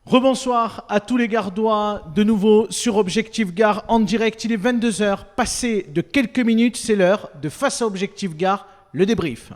Rebonsoir à tous les Gardois, de nouveau sur Objectif Gare en direct. Il est 22 heures, passé de quelques minutes, c'est l'heure de Face à Objectif Gare, le débrief.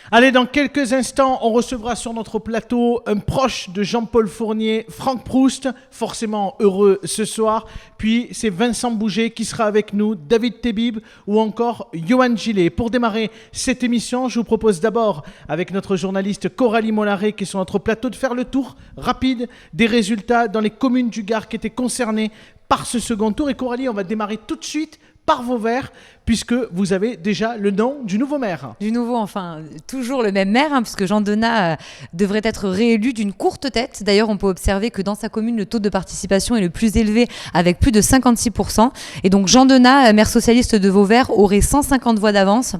Allez, dans quelques instants, on recevra sur notre plateau un proche de Jean-Paul Fournier, Franck Proust, forcément heureux ce soir. Puis c'est Vincent Bouget qui sera avec nous, David Tebib ou encore Johan Gillet. Pour démarrer cette émission, je vous propose d'abord, avec notre journaliste Coralie Mollaret qui est sur notre plateau, de faire le tour rapide des résultats dans les communes du Gard qui étaient concernées par ce second tour. Et Coralie, on va démarrer tout de suite par Vauvert, puisque vous avez déjà le nom du nouveau maire. Du nouveau, enfin, toujours le même maire, puisque Jean Denat devrait être réélu d'une courte tête. D'ailleurs, on peut observer que dans sa commune, le taux de participation est le plus élevé, avec plus de 56%. Et donc, Jean Denat, maire socialiste de Vauvert, aurait 150 voix d'avance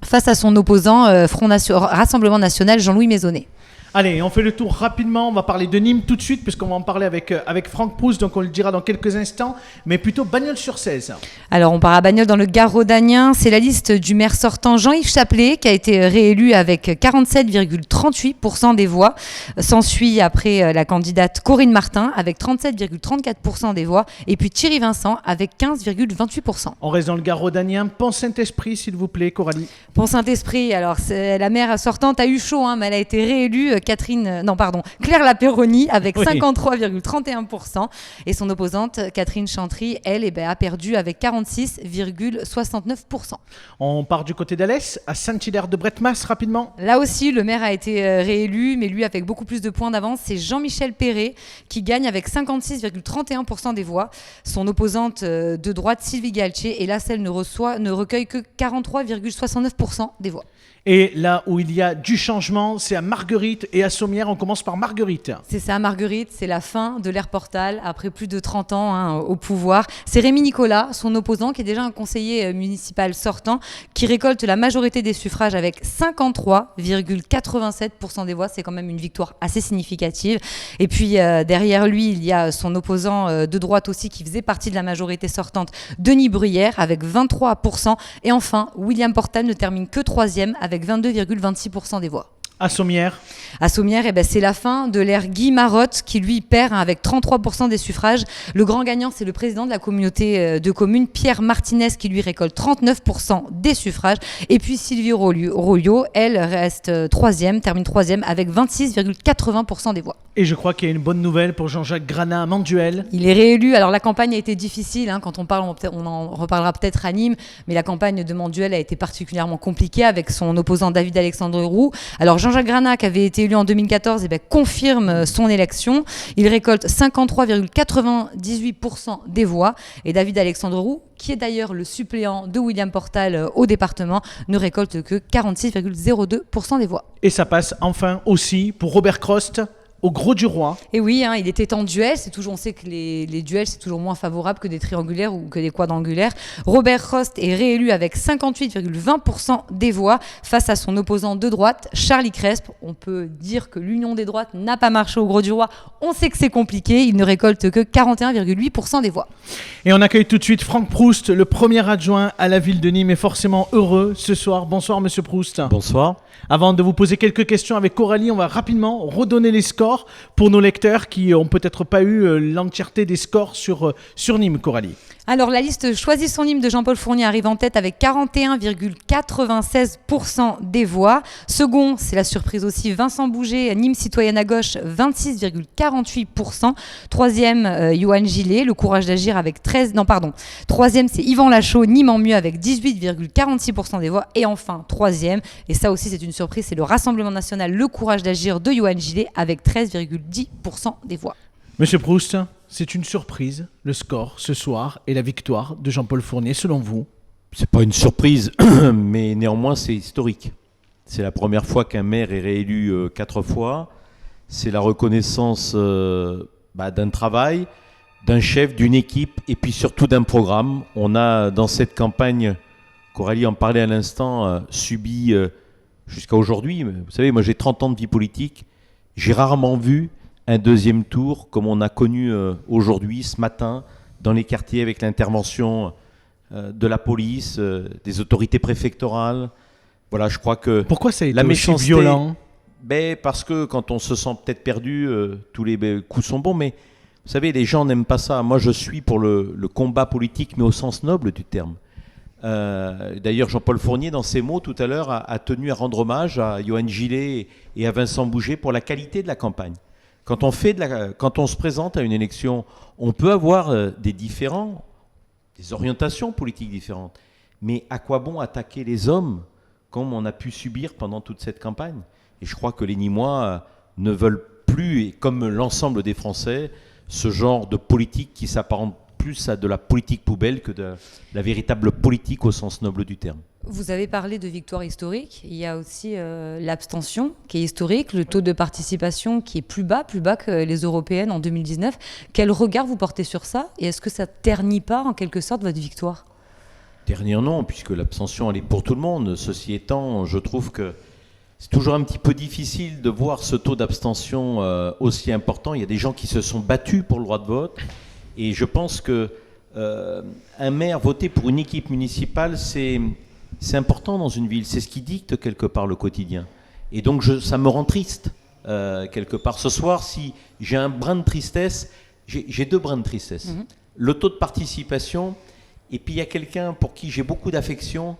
face à son opposant Rassemblement National, Jean-Louis Maisonnet. Allez, on fait le tour rapidement. On va parler de Nîmes tout de suite, puisqu'on va en parler avec Franck Proust, donc on le dira dans quelques instants, mais plutôt Bagnols-sur-Cèze. Alors, on part à Bagnols dans le Gard rhodanien. C'est la liste du maire sortant Jean-Yves Chaplet, qui a été réélu avec 47,38% des voix. S'ensuit après la candidate Corinne Martin, avec 37,34% des voix, et puis Thierry Vincent, avec 15,28%. On reste dans le Gard rhodanien. Pont-Saint-Esprit, s'il vous plaît, Coralie. Pont-Saint-Esprit, alors la maire sortante a eu chaud, mais elle a été réélue. Claire Lapéronie avec 53,31% et son opposante Catherine Chantry, elle, a perdu avec 46,69%. On part du côté d'Alès, à Saint-Hilaire-de-Bretmas, rapidement. Là aussi, le maire a été réélu, mais lui avec beaucoup plus de points d'avance. C'est Jean-Michel Perret qui gagne avec 56,31% des voix. Son opposante de droite, Sylvie Galtier, et là, celle ne recueille que 43,69% des voix. Et là où il y a du changement, c'est à Marguerite et à Sommières. On commence par Marguerite. C'est ça, Marguerite, c'est la fin de l'ère Portal, après plus de 30 ans au pouvoir. C'est Rémi Nicolas, son opposant, qui est déjà un conseiller municipal sortant, qui récolte la majorité des suffrages avec 53,87% des voix. C'est quand même une victoire assez significative. Et puis derrière lui, il y a son opposant de droite aussi, qui faisait partie de la majorité sortante, Denis Bruyère, avec 23%. Et enfin, William Portal ne termine que troisième, avec 22,26% des voix. À Sommières, c'est la fin de l'ère Guy Marotte qui lui perd avec 33% des suffrages. Le grand gagnant, c'est le président de la communauté de communes, Pierre Martinez, qui lui récolte 39% des suffrages. Et puis Sylvie Rollio, elle reste troisième, termine troisième avec 26,80% des voix. Et je crois qu'il y a une bonne nouvelle pour Jean-Jacques Granat à Manduel. Il est réélu. Alors la campagne a été difficile. Quand on parle, on en reparlera peut-être à Nîmes, mais la campagne de Manduel a été particulièrement compliquée avec son opposant David-Alexandre Roux. Alors Jean-Jacques Granat, qui avait été élu en 2014, confirme son élection. Il récolte 53,98% des voix. Et David-Alexandre Roux, qui est d'ailleurs le suppléant de William Portal au département, ne récolte que 46,02% des voix. Et ça passe enfin aussi pour Robert Crost au Gros du Roi. Et oui, il était en duel. On sait que les duels, c'est toujours moins favorable que des triangulaires ou que des quadrangulaires. Robert Crost est réélu avec 58,20% des voix face à son opposant de droite, Charlie Cresp. On peut dire que l'union des droites n'a pas marché au Gros du Roi. On sait que c'est compliqué. Il ne récolte que 41,8% des voix. Et on accueille tout de suite Franck Proust, le premier adjoint à la ville de Nîmes, est forcément heureux ce soir. Bonsoir, monsieur Proust. Bonsoir. Avant de vous poser quelques questions avec Coralie, on va rapidement redonner les scores pour nos lecteurs qui n'ont peut-être pas eu l'entièreté des scores sur Nîmes, Coralie. Alors, la liste Choisis son Nîmes de Jean-Paul Fournier arrive en tête avec 41,96% des voix. Second, c'est la surprise aussi, Vincent Bouget, Nîmes Citoyenne à gauche, 26,48%. Troisième, Johan Gillet, Le Courage d'agir avec 13... Non, pardon. Troisième, c'est Yvan Lachaud, Nîmes en mieux avec 18,46% des voix. Et enfin, troisième, et ça aussi c'est une surprise, c'est le Rassemblement National, Le Courage d'agir de Johan Gillet avec 13,10% des voix. Monsieur Proust, c'est une surprise, le score ce soir et la victoire de Jean-Paul Fournier, selon vous? C'est pas une surprise, mais néanmoins c'est historique. C'est la première fois qu'un maire est réélu 4 fois. C'est la reconnaissance d'un travail, d'un chef, d'une équipe et puis surtout d'un programme. On a dans cette campagne, Coralie en parlait à l'instant, subi jusqu'à aujourd'hui. Vous savez, moi j'ai 30 ans de vie politique, j'ai rarement vu un deuxième tour comme on a connu aujourd'hui, ce matin, dans les quartiers avec l'intervention de la police, des autorités préfectorales. Voilà, je crois que Pourquoi ça a été la aussi méchanceté, violent? parce que quand on se sent peut-être perdu, tous les coups sont bons, mais vous savez, les gens n'aiment pas ça. Moi, je suis pour le combat politique, mais au sens noble du terme. D'ailleurs, Jean-Paul Fournier, dans ses mots tout à l'heure, a tenu à rendre hommage à Johan Gillet et à Vincent Bouget pour la qualité de la campagne. Quand on se présente à une élection, on peut avoir des orientations politiques différentes. Mais à quoi bon attaquer les hommes comme on a pu subir pendant toute cette campagne? Et je crois que les Nîmois ne veulent plus, et comme l'ensemble des Français, ce genre de politique qui s'apparente plus à de la politique poubelle que de la véritable politique au sens noble du terme. Vous avez parlé de victoire historique. Il y a aussi l'abstention qui est historique, le taux de participation qui est plus bas que les européennes en 2019. Quel regard vous portez sur ça? Et est-ce que ça ternit pas en quelque sorte votre victoire? Ternir non, puisque l'abstention elle est pour tout le monde. Ceci étant, je trouve que c'est toujours un petit peu difficile de voir ce taux d'abstention aussi important. Il y a des gens qui se sont battus pour le droit de vote. Et je pense que un maire voter pour une équipe municipale, c'est important dans une ville. C'est ce qui dicte quelque part le quotidien. Et donc ça me rend triste quelque part. Ce soir, si j'ai un brin de tristesse, j'ai deux brins de tristesse. Mm-hmm. Le taux de participation, et puis il y a quelqu'un pour qui j'ai beaucoup d'affection,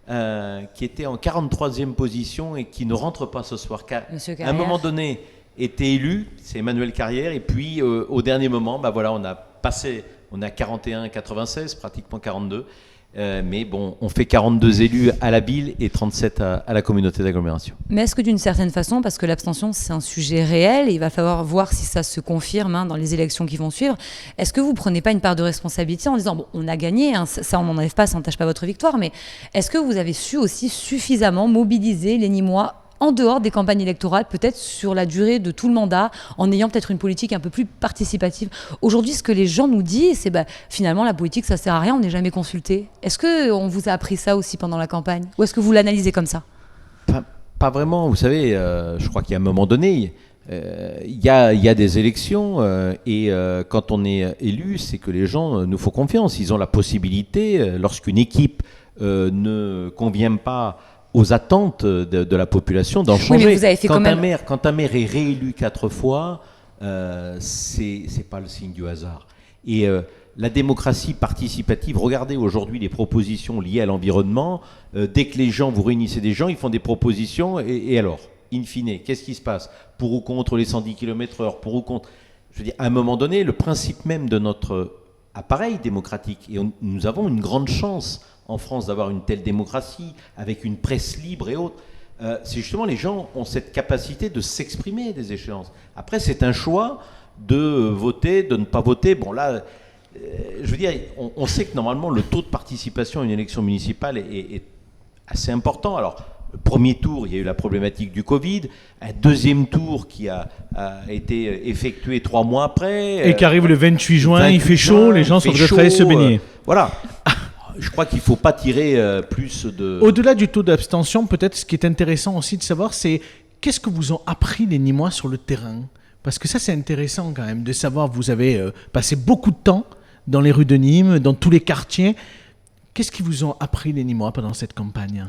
qui était en 43e position et qui ne rentre pas ce soir. À un moment donné, était élu, c'est Emmanuel Carrière, et puis au dernier moment, on a 41,96, pratiquement 42, mais bon, on fait 42 élus à la ville et 37 à la communauté d'agglomération. Mais est-ce que d'une certaine façon, parce que l'abstention c'est un sujet réel, et il va falloir voir si ça se confirme dans les élections qui vont suivre, est-ce que vous ne prenez pas une part de responsabilité en disant, bon, on a gagné, ça on n'en enlève pas, ça n'entache pas votre victoire, mais est-ce que vous avez su aussi suffisamment mobiliser les Nîmois en dehors des campagnes électorales, peut-être sur la durée de tout le mandat, en ayant peut-être une politique un peu plus participative? Aujourd'hui, ce que les gens nous disent, c'est finalement la politique, ça sert à rien, on n'est jamais consulté. Est-ce qu'on vous a appris ça aussi pendant la campagne? Ou est-ce que vous l'analysez comme ça? Pas vraiment, vous savez, je crois qu'il y a un moment donné, il y a des élections, et quand on est élu, c'est que les gens nous font confiance. Ils ont la possibilité, lorsqu'une équipe ne convient pas aux attentes de la population, d'en changer. Oui, mais vous avez fait quand un maire est réélu 4 fois, c'est pas le signe du hasard. Et la démocratie participative, regardez aujourd'hui les propositions liées à l'environnement. Dès que les gens, vous réunissez des gens, ils font des propositions, et alors, in fine, qu'est-ce qui se passe? Pour ou contre les 110 km/h, pour ou contre... Je veux dire, à un moment donné, le principe même de notre appareil démocratique, et nous avons une grande chance en France d'avoir une telle démocratie, avec une presse libre et autres, c'est justement les gens ont cette capacité de s'exprimer des échéances. Après, c'est un choix de voter, de ne pas voter. Bon là, je veux dire, on sait que normalement le taux de participation à une élection municipale est assez important. Alors, le premier tour, il y a eu la problématique du Covid. Un deuxième tour qui a été effectué 3 mois après. Et qui arrive le 28 juin, il fait chaud, les gens sont peut-être allés se baigner. Voilà. Je crois qu'il ne faut pas tirer plus de... Au-delà du taux d'abstention, peut-être ce qui est intéressant aussi de savoir, c'est qu'est-ce que vous ont appris les Nîmois sur le terrain? Parce que ça, c'est intéressant quand même de savoir, vous avez passé beaucoup de temps dans les rues de Nîmes, dans tous les quartiers. Qu'est-ce qu'ils vous ont appris les Nîmois pendant cette campagne?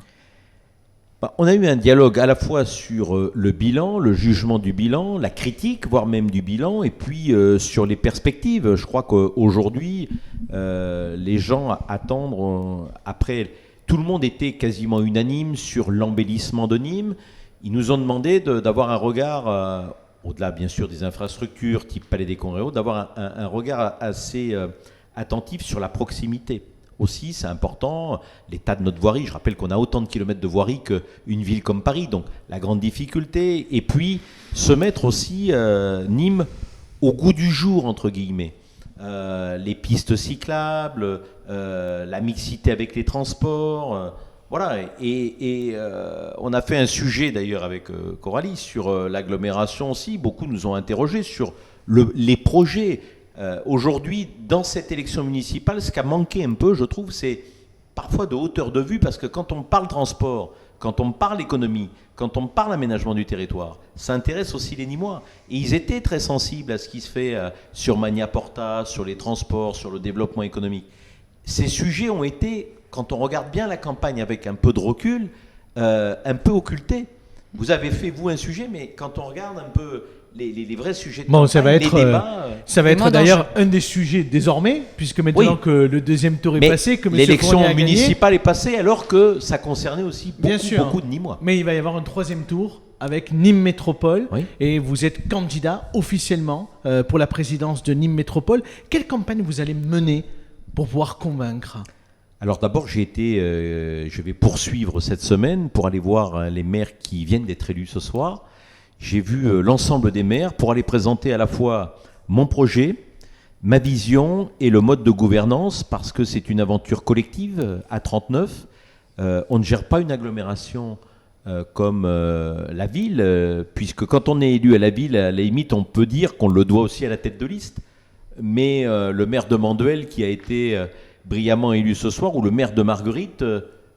On a eu un dialogue à la fois sur le bilan, le jugement du bilan, la critique, voire même du bilan, et puis sur les perspectives. Je crois qu'aujourd'hui, les gens attendent, après, tout le monde était quasiment unanime sur l'embellissement de Nîmes. Ils nous ont demandé d'avoir un regard, au-delà bien sûr des infrastructures type Palais des Congrès, d'avoir un regard assez attentif sur la proximité. Aussi, c'est important, l'état de notre voirie. Je rappelle qu'on a autant de kilomètres de voirie qu'une ville comme Paris, donc la grande difficulté. Et puis, se mettre aussi Nîmes au goût du jour, entre guillemets. Les pistes cyclables, la mixité avec les transports. Voilà, et on a fait un sujet d'ailleurs avec Coralie sur l'agglomération aussi. Beaucoup nous ont interrogés sur les projets. Aujourd'hui, dans cette élection municipale, ce qui a manqué un peu, je trouve, c'est parfois de hauteur de vue, parce que quand on parle transport, quand on parle économie, quand on parle aménagement du territoire, ça intéresse aussi les Nîmois. Et ils étaient très sensibles à ce qui se fait sur Magna Porta, sur les transports, sur le développement économique. ces sujets ont été, quand on regarde bien la campagne avec un peu de recul, un peu occultés. Vous avez fait, vous, un sujet, mais quand on regarde un peu les vrais sujets de campagne, ça va être, les débats... ça va être d'ailleurs un des sujets désormais, puisque maintenant que le deuxième tour est passé, que M. l'élection Fournier a gagné, municipale est passée, alors que ça concernait aussi beaucoup de Nîmois. Mais il va y avoir un troisième tour avec Nîmes Métropole, Oui. et vous êtes candidat officiellement pour la présidence de Nîmes Métropole. Quelle campagne vous allez mener pour pouvoir convaincre ? Alors d'abord, je vais poursuivre cette semaine pour aller voir les maires qui viennent d'être élus ce soir. J'ai vu l'ensemble des maires pour aller présenter à la fois mon projet, ma vision et le mode de gouvernance, parce que c'est une aventure collective à 39. On ne gère pas une agglomération comme la ville, puisque quand on est élu à la ville, à la limite, on peut dire qu'on le doit aussi à la tête de liste. Mais le maire de Manduel, qui a été brillamment élu ce soir, ou le maire de Marguerite,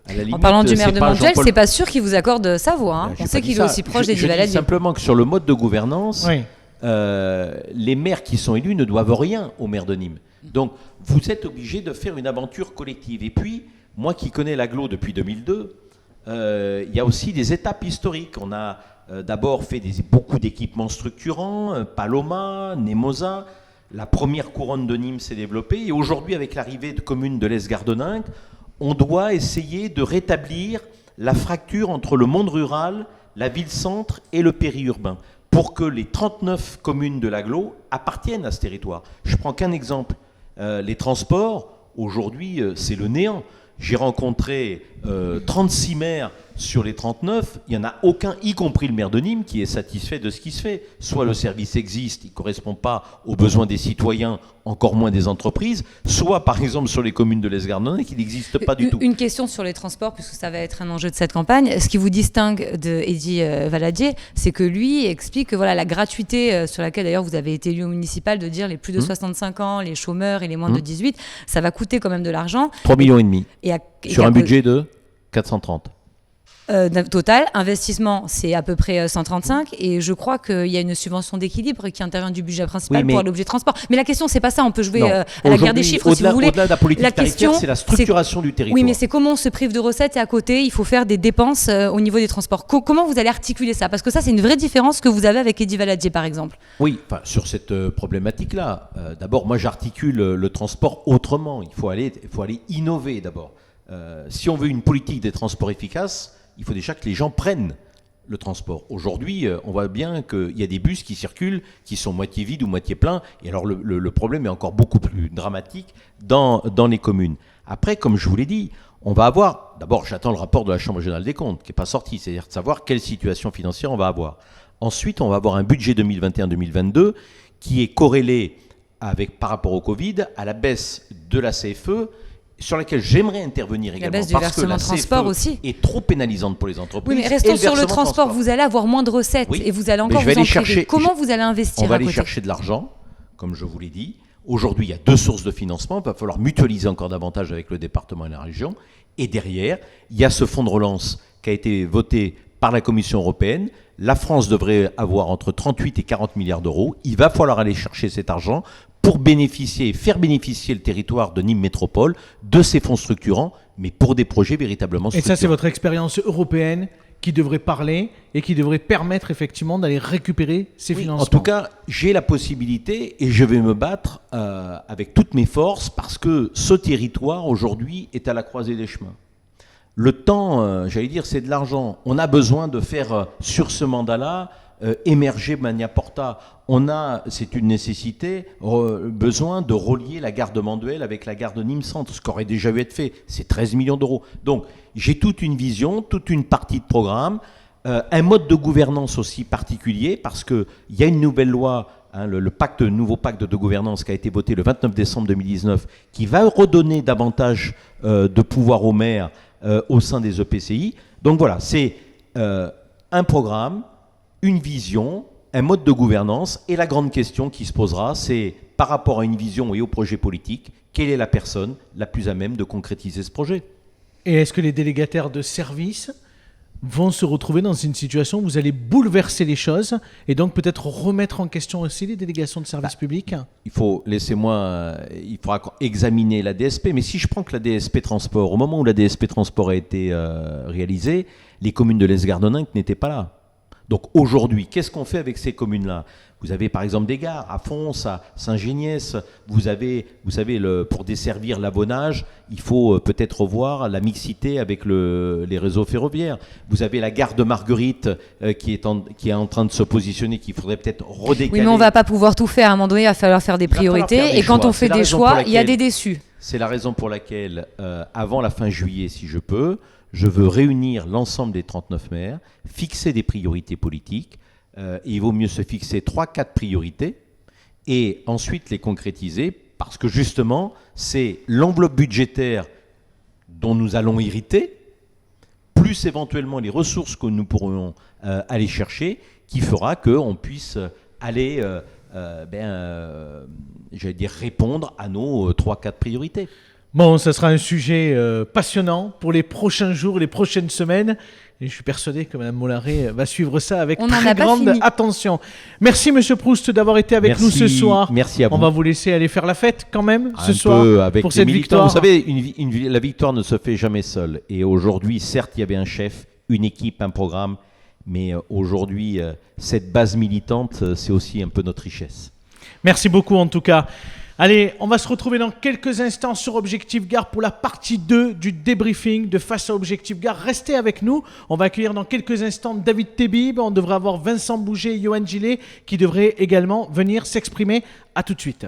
à la limite, En parlant du maire de Manduel, Jean-Paul... c'est pas sûr qu'il vous accorde sa voix. Hein. J'ai On pas sait dit qu'il est ça. aussi proche des Je dis Valadier. simplement que sur le mode de gouvernance, Oui. les maires qui sont élus ne doivent rien au maire de Nîmes. Donc, vous êtes obligé de faire une aventure collective. Et puis, moi qui connais l'agglo depuis 2002, il y a aussi des étapes historiques. On a d'abord fait beaucoup d'équipements structurants, Paloma, Nemosa. La première couronne de Nîmes s'est développée. Et aujourd'hui, avec l'arrivée de communes de l'Est-Gardeningue, on doit essayer de rétablir la fracture entre le monde rural, la ville-centre et le périurbain, pour que les 39 communes de l'agglo appartiennent à ce territoire. Je prends qu'un exemple. Les transports, aujourd'hui, c'est le néant. J'ai rencontré 36 maires sur les 39, il n'y en a aucun, y compris le maire de Nîmes, qui est satisfait de ce qui se fait. Soit le service existe, il ne correspond pas aux besoins des citoyens, encore moins des entreprises, soit par exemple sur les communes de l'Est-Gardeningue, qui n'existe pas du tout. Une question sur les transports, puisque ça va être un enjeu de cette campagne. Ce qui vous distingue de Eddy Valadier, c'est que lui explique que voilà, la gratuité sur laquelle d'ailleurs vous avez été élu au municipal, de dire les plus de 65 ans, les chômeurs et les moins de 18, ça va coûter quand même de l'argent. 3,5 millions. Sur un budget de 430. Total, investissement, c'est à peu près 135, et je crois qu'il y a une subvention d'équilibre qui intervient du budget principal pour l'objet de transport. Mais la question, c'est pas ça, on peut jouer à la guerre des chiffres si vous voulez. Au-delà de la politique tarifaire, c'est la structuration du territoire. Oui, mais c'est comment on se prive de recettes et à côté, il faut faire des dépenses au niveau des transports. Comment vous allez articuler ça ? Parce que ça, c'est une vraie différence que vous avez avec Eddy Valadier, par exemple. Oui, sur cette problématique-là, d'abord, moi, j'articule le transport autrement. Il faut aller innover d'abord. Si on veut une politique des transports efficace, il faut déjà que les gens prennent le transport. Aujourd'hui, on voit bien qu'il y a des bus qui circulent, qui sont moitié vides ou moitié pleins. Et alors, le problème est encore beaucoup plus dramatique dans les communes. Après, comme je vous l'ai dit, on va avoir... D'abord, j'attends le rapport de la Chambre régionale des comptes, qui n'est pas sorti. C'est-à-dire de savoir quelle situation financière on va avoir. Ensuite, on va avoir un budget 2021-2022 qui est corrélé par rapport au Covid, à la baisse de la CFE, sur laquelle j'aimerais intervenir également, baisse du parce que la transport CFE aussi est trop pénalisante pour les entreprises. Oui, mais restons sur le transport. Vous allez avoir moins de recettes et vous allez encore vous en priver. Comment vous allez investir ? On va aller chercher de l'argent, comme je vous l'ai dit. Aujourd'hui, il y a 2 sources de financement. Il va falloir mutualiser encore davantage avec le département et la région. Et derrière, il y a ce fonds de relance qui a été voté par la Commission européenne. La France devrait avoir entre 38 et 40 milliards d'euros. Il va falloir aller chercher cet argent pour faire bénéficier le territoire de Nîmes Métropole de ces fonds structurants, mais pour des projets véritablement structurants. Et ça, c'est votre expérience européenne qui devrait parler et qui devrait permettre effectivement d'aller récupérer ces financements. En tout cas, j'ai la possibilité et je vais me battre avec toutes mes forces parce que ce territoire, aujourd'hui, est à la croisée des chemins. Le temps, j'allais dire, c'est de l'argent. On a besoin de faire, sur ce mandat-là, émerger Magna Porta. C'est une nécessité, besoin de relier la gare de Manduel avec la gare de Nîmes Centre, ce qui aurait déjà dû être fait. C'est 13 millions d'euros. Donc, j'ai toute une vision, toute une partie de programme, un mode de gouvernance aussi particulier, parce qu'il y a une nouvelle loi, le nouveau pacte de gouvernance qui a été voté le 29 décembre 2019, qui va redonner davantage de pouvoir aux maires au sein des EPCI. Donc voilà, c'est un programme, une vision, un mode de gouvernance, et la grande question qui se posera, c'est par rapport à une vision et au projet politique, quelle est la personne la plus à même de concrétiser ce projet ? Et est-ce que les délégataires de service vont se retrouver dans une situation où vous allez bouleverser les choses et donc peut-être remettre en question aussi les délégations de service public. Il faudra examiner la DSP, mais si je prends que la DSP Transport, au moment où la DSP Transport a été réalisée, les communes de l'Esgardonninque n'étaient pas là. Donc aujourd'hui, qu'est-ce qu'on fait avec ces communes-là ? Vous avez par exemple des gares à Fons, à Saint-Géniès. Vous savez, pour desservir l'Avonage, il faut peut-être revoir la mixité avec les réseaux ferroviaires. Vous avez la gare de Marguerite qui est en train de se positionner, qu'il faudrait peut-être redécaler. Oui, mais on ne va pas pouvoir tout faire. À un moment donné, il va falloir faire des priorités. Et quand on fait des choix, il y a des déçus. C'est la raison pour laquelle, avant la fin juillet, si je peux, je veux réunir l'ensemble des 39 maires, fixer des priorités politiques. Et il vaut mieux se fixer 3-4 priorités et ensuite les concrétiser parce que justement, c'est l'enveloppe budgétaire dont nous allons hériter, plus éventuellement les ressources que nous pourrons aller chercher, qui fera qu'on puisse aller répondre à nos 3-4 priorités. Bon, ça sera un sujet passionnant pour les prochains jours, les prochaines semaines. Et je suis persuadé que Mme Mollaret va suivre ça avec très grande attention. Merci, Monsieur Proust, d'avoir été avec nous ce soir. Merci à vous. On va vous laisser aller faire la fête quand même ce soir avec pour cette victoire. Vous savez, la victoire ne se fait jamais seule. Et aujourd'hui, certes, il y avait un chef, une équipe, un programme. Mais aujourd'hui, cette base militante, c'est aussi un peu notre richesse. Merci beaucoup en tout cas. Allez, on va se retrouver dans quelques instants sur Objectif Gare pour la partie 2 du débriefing de Face à Objectif Gare. Restez avec nous. On va accueillir dans quelques instants David Tebib. On devrait avoir Vincent Bouget et Johan Gillet qui devraient également venir s'exprimer. À tout de suite.